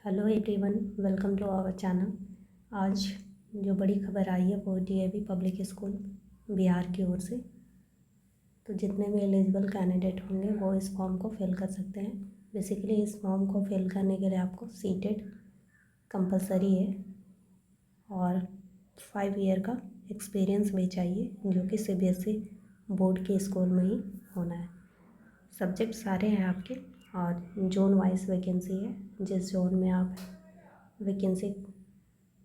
Hello everyone, welcome to our channel. आज जो बड़ी खबर आई है वो डीएवी पब्लिक स्कूल बिहार की ओर से। तो जितने भी एलिजिबल कैंडिडेट होंगे वो इस फॉर्म को फिल कर सकते हैं। बेसिकली इस फॉर्म को फिल करने के लिए आपको सीटेड कंपलसरी है और 5 ईयर का एक्सपीरियंस भी चाहिए, जो कि सीबीएसई बोर्ड के स्कूल में ही होना है। सब्जेक्ट सारे हैं आपके और जोन वाइज वैकेंसी है। जिस जोन में आप वैकेंसी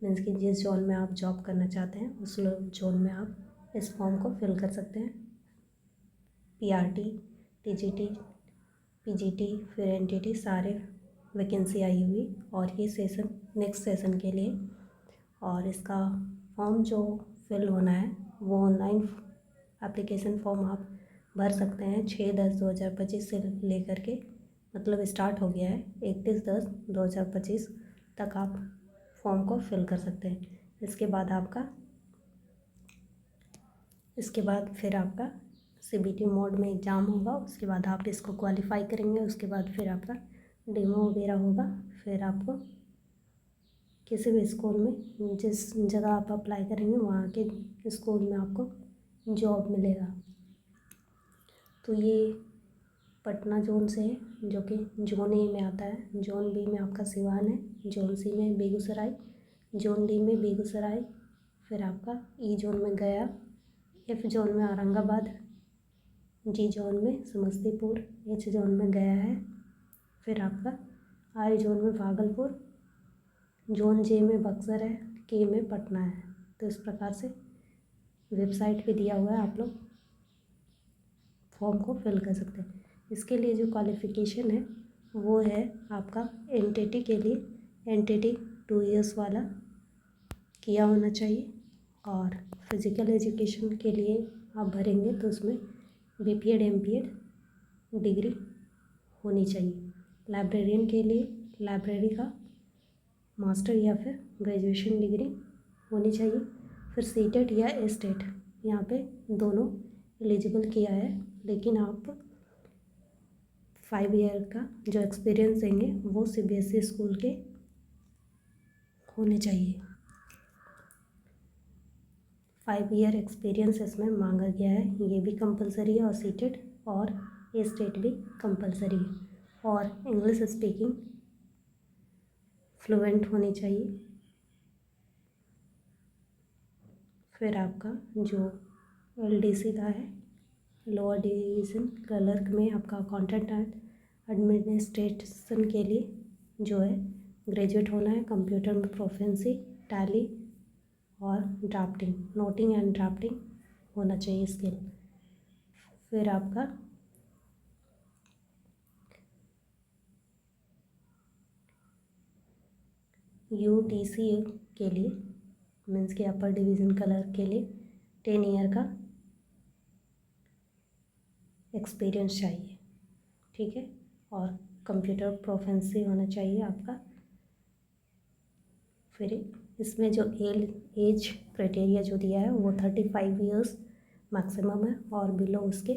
मीन्स कि जिस जोन में आप जॉब करना चाहते हैं उस जोन में आप इस फॉर्म को फिल कर सकते हैं। पीआरटी, टीजीटी, पीजीटी, फिर एनटीटी सारे वैकेंसी आई हुई और ये सेशन नेक्स्ट सेशन के लिए। और इसका फॉर्म जो फिल होना है वो ऑनलाइन एप्लीकेशन फॉर्म आप भर सकते हैं 6/10/2025 से लेकर के, मतलब स्टार्ट हो गया है 31/10/2025 तक आप फॉर्म को फिल कर सकते हैं। इसके बाद फिर आपका सीबीटी मोड में एग्ज़ाम होगा। उसके बाद आप इसको क्वालिफाई करेंगे। उसके बाद फिर आपका डेमो वगैरह होगा। फिर आपको किसी भी स्कूल में जिस जगह आप अप्लाई करेंगे वहाँ के स्कूल में आपको जॉब मिलेगा। तो ये पटना जोन से है, जो कि जोन ए में आता है। जोन बी में आपका सिवान है, जोन सी में बेगूसराय, जोन डी में बेगूसराय, फिर आपका ई जोन में गया, एफ जोन में औरंगाबाद, जी जोन में समस्तीपुर, एच जोन में गया है, फिर आपका आई जोन में भागलपुर, जोन जे में बक्सर है, के में पटना है। तो इस प्रकार से वेबसाइट पे दिया हुआ है, आप लोग फॉर्म को फिल कर सकते हैं। इसके लिए जो क्वालिफ़िकेशन है वो है आपका एनटीटी के लिए एनटीटी 2 इयर्स वाला किया होना चाहिए और फिज़िकल एजुकेशन के लिए आप भरेंगे तो उसमें बीपीएड एमपीएड डिग्री होनी चाहिए। लाइब्रेरियन के लिए लाइब्रेरी का मास्टर या फिर ग्रेजुएशन डिग्री होनी चाहिए। फिर सीटेट या एस्टेट यहाँ पे दोनों एलिजिबल किया है, लेकिन आप 5 ईयर का जो एक्सपीरियंस देंगे वो सीबीएसई स्कूल के होने चाहिए। 5 ईयर एक्सपीरियंस इसमें मांगा गया है। ये भी कंपलसरी है और सीटेड और एस्टेट भी कंपलसरी है। और इंग्लिश स्पीकिंग फ्लुएंट होनी चाहिए। फिर आपका जो एलडीसी का है, लोअर डिवीज़न क्लर्क में आपका अकाउंटेंट एंड एडमिनिस्ट्रेशन के लिए जो है ग्रेजुएट होना है। कंप्यूटर में प्रोफिशिएंसी, टैली और ड्राफ्टिंग, नोटिंग एंड ड्राफ्टिंग होना चाहिए स्किल। फिर आपका यूटीसी के लिए मीन्स कि अपर डिवीज़न क्लर्क के लिए 10 ईयर का एक्सपीरियंस चाहिए, ठीक है। और कंप्यूटर प्रोफिशिएंसी होना चाहिए आपका। फिर इसमें जो एज क्राइटेरिया जो दिया है वो 35 ईयर्स मैक्सिमम है और बिलो उसके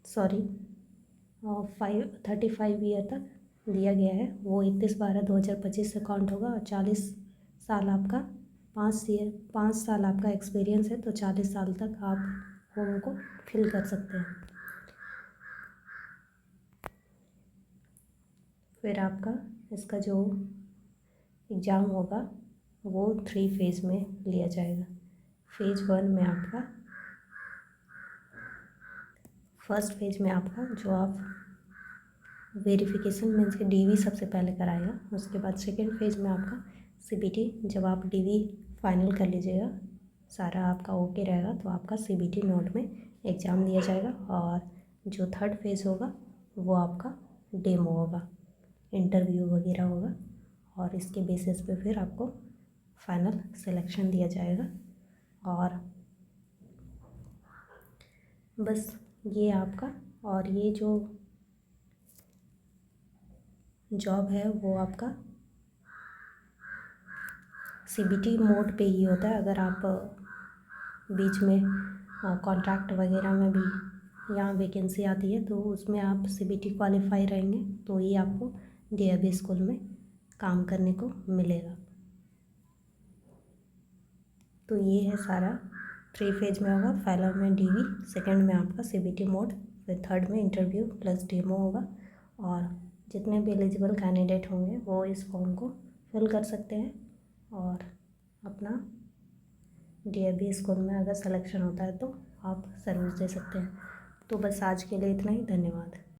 35 ईयर तक दिया गया है। वो 31/12/2025 से काउंट होगा और 40 साल आपका 5 साल आपका एक्सपीरियंस है तो 40 साल तक आप फॉर्म को फिल कर सकते हैं। फिर आपका इसका जो एग्ज़ाम होगा वो 3 फेज़ में लिया जाएगा। फेज़ 1 में आपका फर्स्ट फेज में आपका जो आप वेरिफिकेशन मीन्स के डीवी सबसे पहले कराएगा। उसके बाद सेकेंड फेज में आपका सीबीटी, जब आप डीवी फाइनल कर लीजिएगा, सारा आपका ओके रहेगा तो आपका सीबीटी मोड में एग्ज़ाम दिया जाएगा। और जो थर्ड फेज़ होगा वो आपका डेमो होगा, इंटरव्यू वगैरह होगा और इसके बेसिस पे फिर आपको फाइनल सिलेक्शन दिया जाएगा। और बस ये आपका, और ये जो जॉब है वो आपका सीबीटी मोड पे ही होता है। अगर आप बीच में कॉन्ट्रैक्ट वगैरह में भी यहाँ वैकेंसी आती है तो उसमें आप सीबीटी क्वालिफाई रहेंगे तो ये आपको DAV स्कूल में काम करने को मिलेगा। तो ये है सारा 3 फेज में होगा। पहला में DV, सेकंड में आपका CBT मोड, फिर थर्ड में इंटरव्यू प्लस डेमो होगा। और जितने भी एलिजिबल कैंडिडेट होंगे वो इस फॉर्म को फिल कर सकते हैं और अपना DAV स्कूल में अगर सिलेक्शन होता है तो आप सर्विस दे सकते हैं। तो बस आज के लिए इतना ही। धन्यवाद।